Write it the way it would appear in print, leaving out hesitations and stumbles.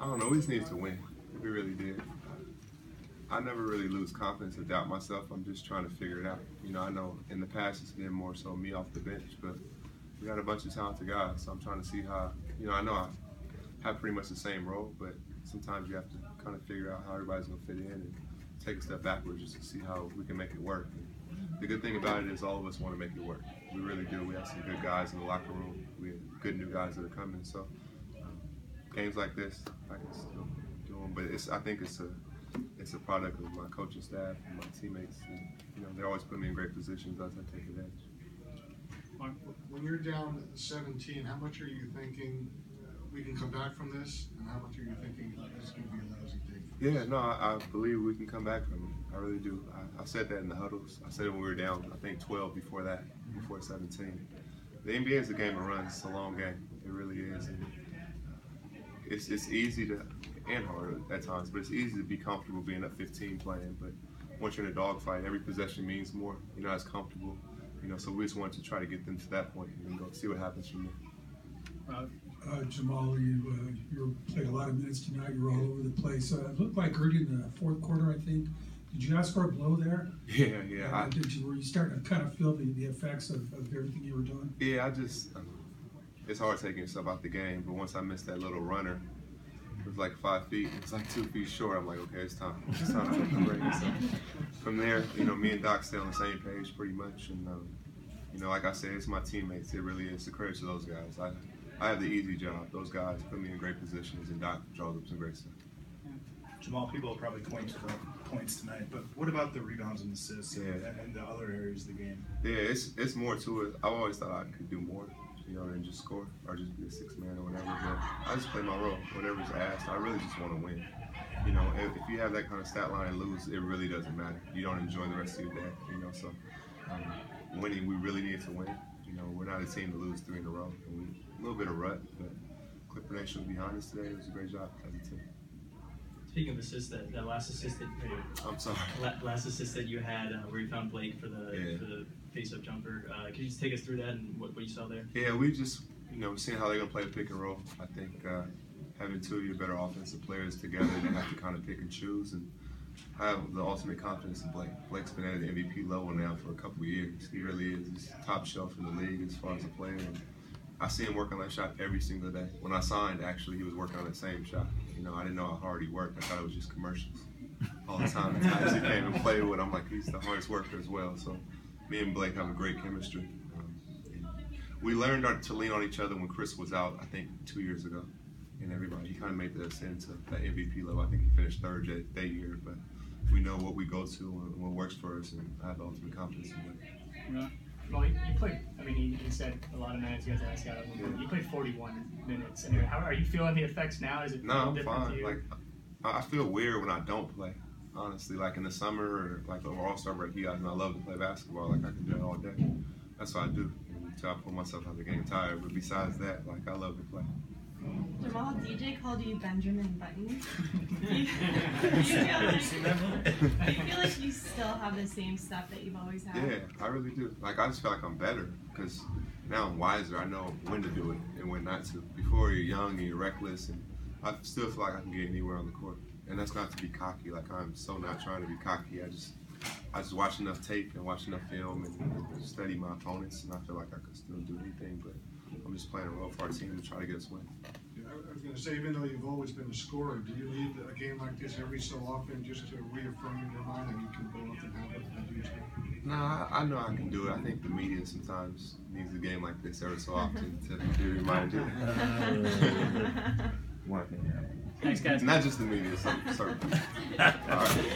I don't know. We just needed to win. We really did. I never really lose confidence or doubt myself. I'm just trying to figure it out. You know, I know in the past it's been more so me off the bench, but we got a bunch of talented guys, so I'm trying to see how, you know I have pretty much the same role, but sometimes you have to kind of figure out how everybody's going to fit in and take a step backwards just to see how we can make it work. And the good thing about it is all of us want to make it work. We really do. We have some good guys in the locker room. We have good new guys that are coming. So games like this, I can still do them. But I think it's a product of my coaching staff and my teammates. And, you know, they always put me in great positions as I take advantage. When you're down 17, how much are you thinking we can come back from this, and how much are you thinking this is going to be a lousy day? Yeah, no, I believe we can come back from it. I really do. I said that in the huddles. I said it when we were down, I think 12 before that, before 17. The NBA is a game of runs. It's a long game. It really is. And it's easy to, and hard at times, but it's easy to be comfortable being up 15 playing. But once you're in a dogfight, every possession means more. You're not as comfortable. You know, so we just wanted to try to get them to that point and then go see what happens from there. Jamal, you played a lot of minutes tonight. You were all over the place. It looked like early in the fourth quarter, I think. Did you ask for a blow there? Yeah. Were you starting to kind of feel the effects of everything you were doing? Yeah, it's hard taking yourself out the game, but once I missed that little runner, it was like 5 feet. It's like 2 feet short. I'm like, okay, it's time. It's time to take a break. So from there, you know, me and Doc stay on the same page pretty much. And, you know, like I said, it's my teammates. It really is. The credit to those guys. I have the easy job. Those guys put me in great positions, and Doc draws up some great stuff. Jamal, people will probably point to the points tonight, but what about the rebounds and assists and the other areas of the game? Yeah, it's more to it. I've always thought I could do more, you know, than just score or just be a sixth man or whatever. But I just play my role, whatever's asked. I really just want to win. You know, if you have that kind of stat line and lose, it really doesn't matter. You don't enjoy the rest of your day, you know. So winning, we really need to win. You know, we're not a team to lose 3 in a row. A little bit of rut, but Clipper Nation was behind us today. It was a great job as a team. Speaking of assists, that last assist that I'm sorry. Last assist that you had where you found Blake for the face-up jumper. Can you just take us through that and what you saw there? Yeah, we just seeing how they're gonna play pick and roll. I think having 2 of your better offensive players together, they have to kind of pick and choose. And I have the ultimate confidence in Blake. Blake's been at the MVP level now for a couple of years. He really is. He's top shelf in the league as far as a player. And I see him work on that shot every single day. When I signed, actually, he was working on that same shot. You know, I didn't know how hard he worked. I thought it was just commercials all the time. The times he came and played with, I'm like, he's the hardest worker as well. So me and Blake have a great chemistry. We learned to lean on each other when Chris was out, I think, 2 years ago. And everybody, he kind of made the ascent to that MVP level. I think he finished third that year. But we know what we go to and what works for us, and I have the ultimate confidence in Blake. Yeah. Well, you played, I mean, he said a lot of minutes. You guys asked out. You played 41 minutes. I mean, how are you feeling the effects now? Is it I'm fine. Like, I feel weird when I don't play, honestly. Like in the summer or like over All-Star break, you guys know I love to play basketball. Like I can do it all day. That's what I do until I pull myself out of the game tired. But besides that, like I love to play. Jamal, DJ called you Benjamin Button. Do you feel like you still have the same stuff that you've always had? Yeah, I really do. Like I just feel like I'm better because now I'm wiser. I know when to do it and when not to. Before you're young and you're reckless, and I still feel like I can get anywhere on the court. And that's not to be cocky. Like I'm so not trying to be cocky. I just watch enough tape and watch enough film and study my opponents, and I feel like I can still do anything. But I'm just playing a role for our team to try to get us win. I was going to say, even though you've always been a scorer, do you need a game like this every so often just to reaffirm in your mind that you can go up and have it and do it? No, I know I can do it. I think the media sometimes needs a game like this every so often to be reminded. Thanks, guys. Not just the media, some certain. All right.